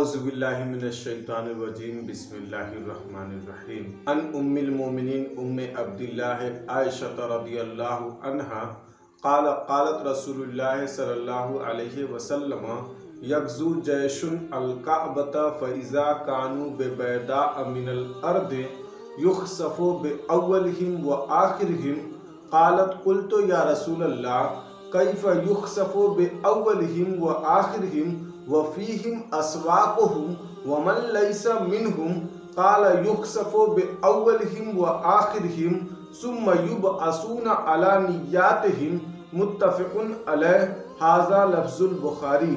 اعوذ باللہ من الشیطان الرجیم بسم اللہ الرحمن الرحیم ان ام المومنین ام عبداللہ عائشہ رضی اللہ عنہا قالت رسول اللہ صلی اللہ علیہ وسلم یغزو جیش الکعبۃ فاذا کانوا ببیداء من الارض یخسف باولہم وآخرہم قالت قلت یا رسول اللہ کیف یخسف باولہم وآخرہم وفیہم اسواقہم ومن لیس منہم قال یخسف باولہم وآخرہم ثم یبعثون علی نیاتہم متفق علیہ ھذا لفظ البخاری۔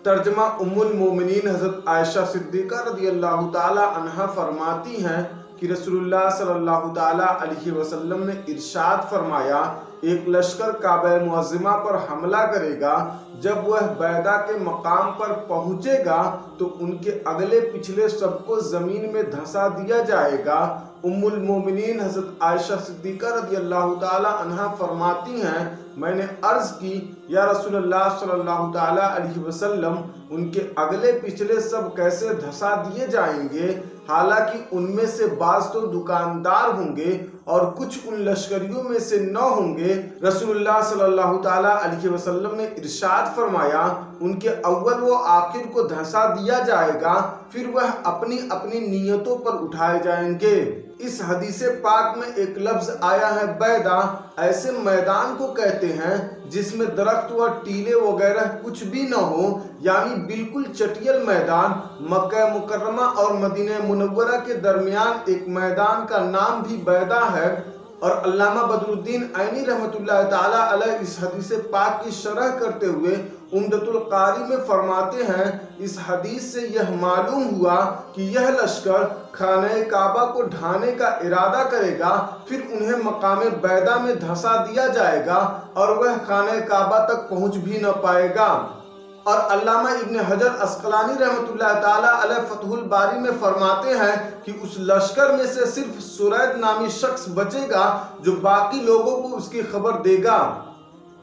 ترجمہ ام المومنین حضرت عائشہ صدیقہ رضی اللہ تعالی عنہا فرماتی ہیں کہ رسول اللہ صلی اللہ تعالی علیہ وسلم نے ارشاد فرمایا، ایک لشکر کعبہ معظمہ پر حملہ کرے گا، جب وہ بیدا کے مقام پر پہنچے گا تو ان کے اگلے پچھلے سب کو زمین میں دھسا دیا جائے گا۔ ام المومنین حضرت عائشہ صدیقہ رضی اللہ تعالی عنہا فرماتی ہیں، میں نے عرض کی یا رسول اللہ صلی اللہ تعالی علیہ وسلم ان کے اگلے پچھلے سب کیسے دھسا دیے جائیں گے، حالانکہ ان میں سے بعض تو دکاندار ہوں گے اور کچھ ان لشکریوں میں سے نہ ہوں گے۔ رسول اللہ صلی اللہ تعالی علیہ وسلم نے ارشاد فرمایا، ان کے اول و آخر کو دھسا دیا جائے گا، پھر وہ اپنی اپنی نیتوں پر اٹھائے جائیں گے۔ اس حدیث پاک میں ایک لفظ آیا ہے بیدا، ایسے میدان کو کہتے ہیں جس میں درخت و ٹیلے وغیرہ کچھ بھی نہ ہو، یعنی بالکل چٹیل میدان۔ مکہ مکرمہ اور مدینہ منورہ کے درمیان ایک میدان کا نام بھی بیدا ہے، اور علامہ بدر الدین عینی رحمۃ اللہ تعالی علیہ اس حدیث پاک کی شرح کرتے ہوئے عمدۃ القاری میں فرماتے ہیں، اس حدیث سے یہ معلوم ہوا کہ یہ لشکر خانہ کعبہ کو ڈھانے کا ارادہ کرے گا، پھر انہیں مقام بیدا میں دھسا دیا جائے گا اور وہ خانہ کعبہ تک پہنچ بھی نہ پائے گا۔ اور علامہ ابن حجر عسقلانی رحمۃ اللہ تعالی علیہ فتح الباری میں فرماتے ہیں کہ اس لشکر میں سے صرف سرید نامی شخص بچے گا جو باقی لوگوں کو اس کی خبر دے گا۔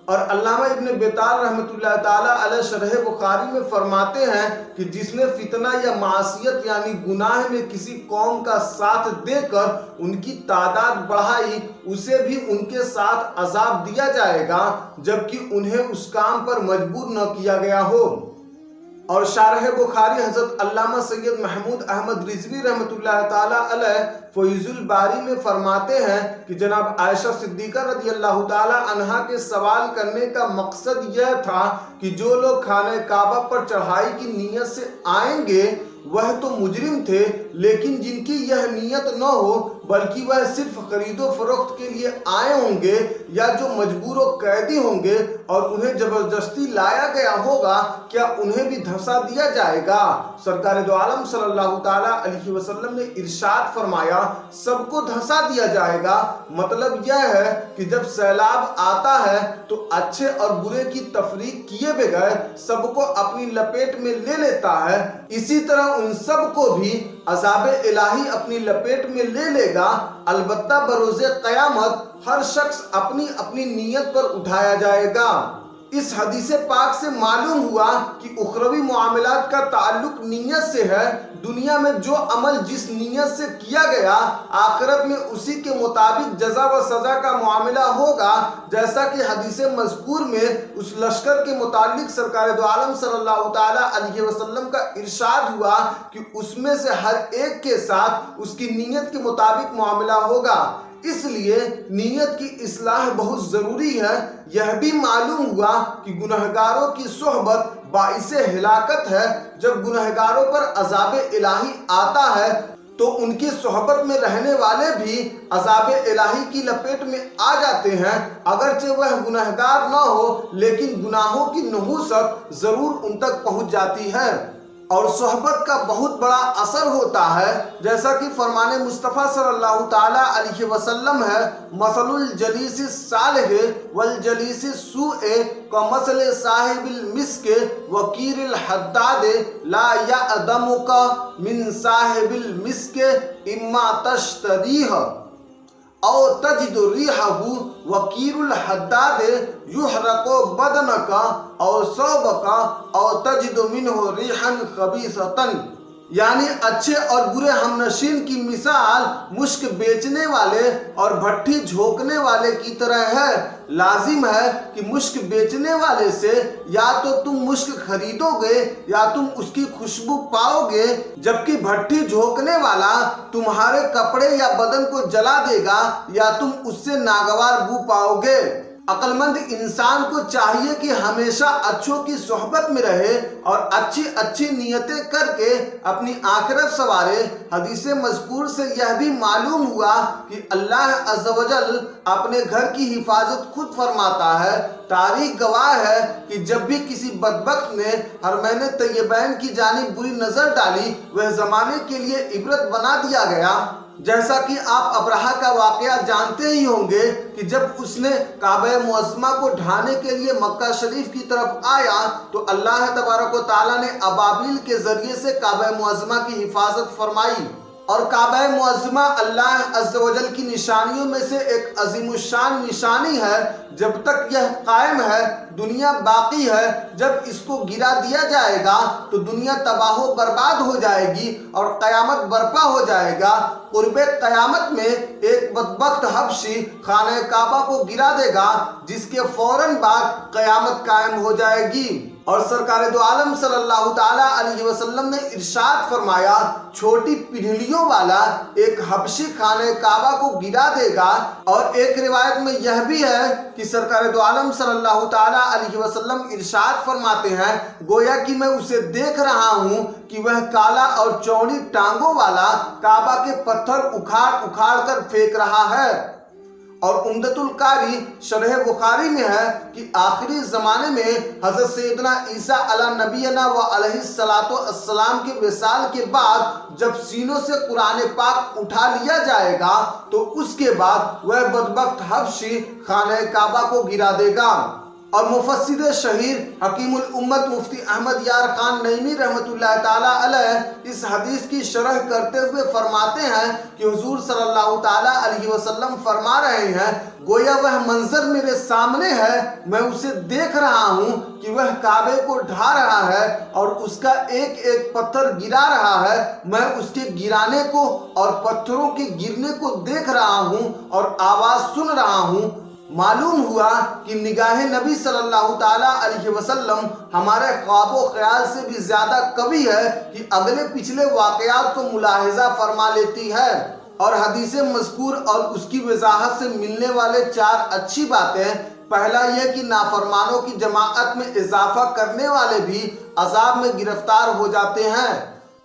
اور علامہ ابن بیطار رحمۃ اللہ تعالی علیہ شرح بخاری میں فرماتے ہیں کہ جس نے فتنہ یا معصیت یعنی گناہ میں کسی قوم کا ساتھ دے کر ان کی تعداد بڑھائی، اسے بھی ان کے ساتھ عذاب دیا جائے گا جبکہ انہیں اس کام پر مجبور نہ کیا گیا ہو۔ اور شارح بخاری حضرت علامہ سید محمود احمد رضوی رحمۃ اللہ تعالی علیہ فیض الباری میں فرماتے ہیں کہ جناب عائشہ صدیقہ رضی اللہ تعالی عنہا کے سوال کرنے کا مقصد یہ تھا کہ جو لوگ خانہ کعبہ پر چڑھائی کی نیت سے آئیں گے وہ تو مجرم تھے، لیکن جن کی یہ نیت نہ ہو بلکہ وہ صرف خرید و فروخت کے لیے آئے ہوں گے یا جو مجبور و قیدی ہوں گے اور انہیں زبردستی لایا گیا ہوگا، کیا انہیں بھی دھسا دیا جائے گا؟ سرکار دو عالم صلی اللہ تعالی علیہ وسلم نے ارشاد فرمایا، سب کو دھسا دیا جائے گا۔ مطلب یہ ہے کہ جب سیلاب آتا ہے تو اچھے اور برے کی تفریق کیے بغیر سب کو اپنی لپیٹ میں لے لیتا ہے، اسی طرح ان سب کو بھی عذاب الہی اپنی لپیٹ میں لے لے گا، البتہ بروز قیامت ہر شخص اپنی اپنی نیت پر اٹھایا جائے گا۔ اس حدیث پاک سے معلوم ہوا کہ اخروی معاملات کا تعلق نیت سے ہے۔ دنیا میں جو عمل جس نیت سے کیا گیا، آخرت میں اسی کے مطابق جزا و سزا کا معاملہ ہوگا، جیسا کہ حدیث مذکور میں اس لشکر کے متعلق سرکار دو عالم صلی اللہ تعالی علیہ وسلم کا ارشاد ہوا کہ اس میں سے ہر ایک کے ساتھ اس کی نیت کے مطابق معاملہ ہوگا۔ اس لیے نیت کی اصلاح بہت ضروری ہے۔ یہ بھی معلوم ہوا کہ گنہگاروں کی صحبت باعث ہلاکت ہے۔ جب گنہگاروں پر عذاب الہی آتا ہے تو ان کی صحبت میں رہنے والے بھی عذاب الہی کی لپیٹ میں آ جاتے ہیں، اگرچہ وہ گنہگار نہ ہو لیکن گناہوں کی نحوست ضرور ان تک پہنچ جاتی ہے۔ اور صحبت کا بہت بڑا اثر ہوتا ہے، جیسا کہ فرمان مصطفیٰ صلی اللہ تعالی علیہ وسلم ہے، مثل الجلیس الصالح والجلیس السوء کمثل صاحب المسک وقیر الحداد لا یعدمک من صاحب المسک اما تشتریہ۔ او تجد ریحہ وکیر الحداد یحرق بدنک او ثوبک او تجد منہ ریحا خبیثۃ، یعنی اچھے اور برے ہم نشین کی مثال مشک بیچنے والے اور بھٹی جھونکنے والے کی طرح ہے۔ لازم ہے کہ مشک بیچنے والے سے یا تو تم مشک خریدو گے یا تم اس کی خوشبو پاؤ گے، جبکہ بھٹی جھونکنے والا تمہارے کپڑے یا بدن کو جلا دے گا یا تم اس سے ناگوار بو پاؤ گے۔ عقل مند انسان کو چاہیے کہ ہمیشہ اچھوں کی صحبت میں رہے اور اچھی نیتیں کر کے اپنی آخرت سنوارے۔ حدیث مذکور سے یہ بھی معلوم ہوا کہ اللہ عز و جل اپنے گھر کی حفاظت خود فرماتا ہے۔ تاریخ گواہ ہے کہ جب بھی کسی بدبخت نے حرمین طیبین کی جانب بری نظر ڈالی، وہ زمانے کے لیے عبرت بنا دیا گیا۔ جیسا کہ آپ ابرہہ کا واقعہ جانتے ہی ہوں گے کہ جب اس نے کعبہ معظمہ کو ڈھانے کے لیے مکہ شریف کی طرف آیا تو اللہ تبارک و تعالیٰ نے ابابیل کے ذریعے سے کعبہ معظمہ کی حفاظت فرمائی، اور کعبہ معظمہ اللہ عز و جل کی نشانیوں میں سے ایک عظیم الشان نشانی ہے۔ جب تک یہ قائم ہے دنیا باقی ہے، جب اس کو گرا دیا جائے گا تو دنیا تباہ و برباد ہو جائے گی اور قیامت برپا ہو جائے گا۔ قرب قیامت میں ایک بدبخت حبشی خانہ کعبہ کو گرا دے گا، جس کے فوراً بعد قیامت قائم ہو جائے گی۔ اور سرکار دو عالم صلی اللہ تعالیٰ علیہ وسلم نے ارشاد فرمایا، چھوٹی پنڈلیوں والا ایک حبشی خانہ کعبہ کو گرا دے گا۔ اور ایک روایت میں یہ بھی ہے کہ سرکار دو عالم صلی اللہ تعالیٰ علیہ وسلم ارشاد فرماتے ہیں، گویا کہ میں اسے دیکھ رہا ہوں کہ وہ کالا اور چوڑی ٹانگوں والا کعبہ کے پتھر اکھاڑ اکھاڑ کر پھینک رہا ہے۔ اور عمدۃ القاری شرح بخاری میں ہے کہ آخری زمانے میں حضرت سیدنا عیسیٰ علی نبینا و علیہ السلام کے وصال کے بعد جب سینوں سے قرآن پاک اٹھا لیا جائے گا تو اس کے بعد وہ بدبخت حبشی خانہ کعبہ کو گرا دے گا۔ اور مفسر شہیر حکیم الامت مفتی احمد یار خان نعیمی رحمۃ اللہ تعالیٰ علیہ اس حدیث کی شرح کرتے ہوئے فرماتے ہیں کہ حضور صلی اللہ تعالیٰ علیہ وسلم فرما رہے ہیں، گویا وہ منظر میرے سامنے ہے، میں اسے دیکھ رہا ہوں کہ وہ کعبے کو ڈھا رہا ہے اور اس کا ایک ایک پتھر گرا رہا ہے، میں اس کے گرانے کو اور پتھروں کے گرنے کو دیکھ رہا ہوں اور آواز سن رہا ہوں۔ معلوم ہوا کہ نگاہ نبی صلی اللہ تعالیٰ علیہ وسلم ہمارے خواب و خیال سے بھی زیادہ قوی ہے کہ اگلے پچھلے واقعات کو ملاحظہ فرما لیتی ہے۔ اور حدیث مذکور اور اس کی وضاحت سے ملنے والے 4 اچھی باتیں: پہلا یہ کہ نافرمانوں کی جماعت میں اضافہ کرنے والے بھی عذاب میں گرفتار ہو جاتے ہیں۔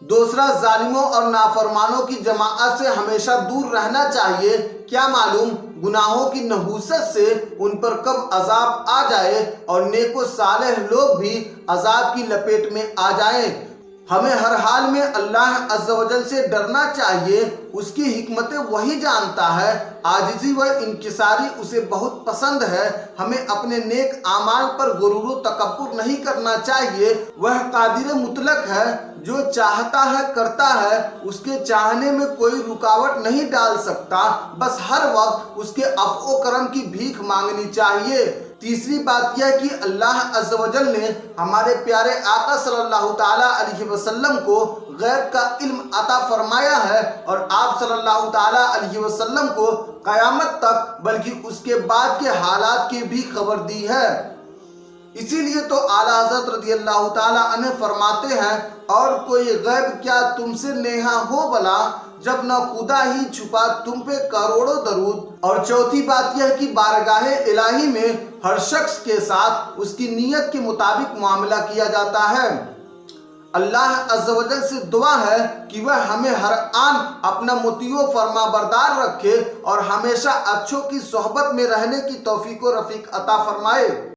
دوسرا، ظالموں اور نافرمانوں کی جماعت سے ہمیشہ دور رہنا چاہیے، کیا معلوم گناہوں کی نحوست سے ان پر کب عذاب آ جائے اور نیک و صالح لوگ بھی عذاب کی لپیٹ میں آ جائیں۔ ہمیں ہر حال میں اللہ عز و جل سے ڈرنا چاہیے، اس کی حکمتیں وہی جانتا ہے، عاجزی و انکساری اسے بہت پسند ہے۔ ہمیں اپنے نیک اعمال پر غرور و تکبر نہیں کرنا چاہیے، وہ قادر مطلق ہے، جو چاہتا ہے کرتا ہے، اس کے چاہنے میں کوئی رکاوٹ نہیں ڈال سکتا، بس ہر وقت اس کے عفو و کرم کی بھیک مانگنی چاہیے۔ تیسری بات یہ کہ اللہ عز و جل نے ہمارے پیارے آقا صلی اللہ تعالیٰ علیہ وسلم کو غیب کا علم عطا فرمایا ہے اور آپ صلی اللہ تعالیٰ علیہ وسلم کو قیامت تک بلکہ اس کے بعد کے حالات کی بھی خبر دی ہے۔ اسی لیے تو اعلیٰ حضرت رضی اللہ تعالیٰ عنہ فرماتے ہیں، اور کوئی غیب کیا تم سے نیہا ہو بلا، جب نہ خدا ہی چھپا تم پہ کروڑوں درود۔ اور چوتھی بات یہ کہ بارگاہ الہی میں ہر شخص کے ساتھ اس کی نیت کے مطابق معاملہ کیا جاتا ہے۔ اللہ عز و جل سے دعا ہے کہ وہ ہمیں ہر آن اپنا مطیع و فرما بردار رکھے اور ہمیشہ اچھوں کی صحبت میں رہنے کی توفیق و رفیق عطا فرمائے۔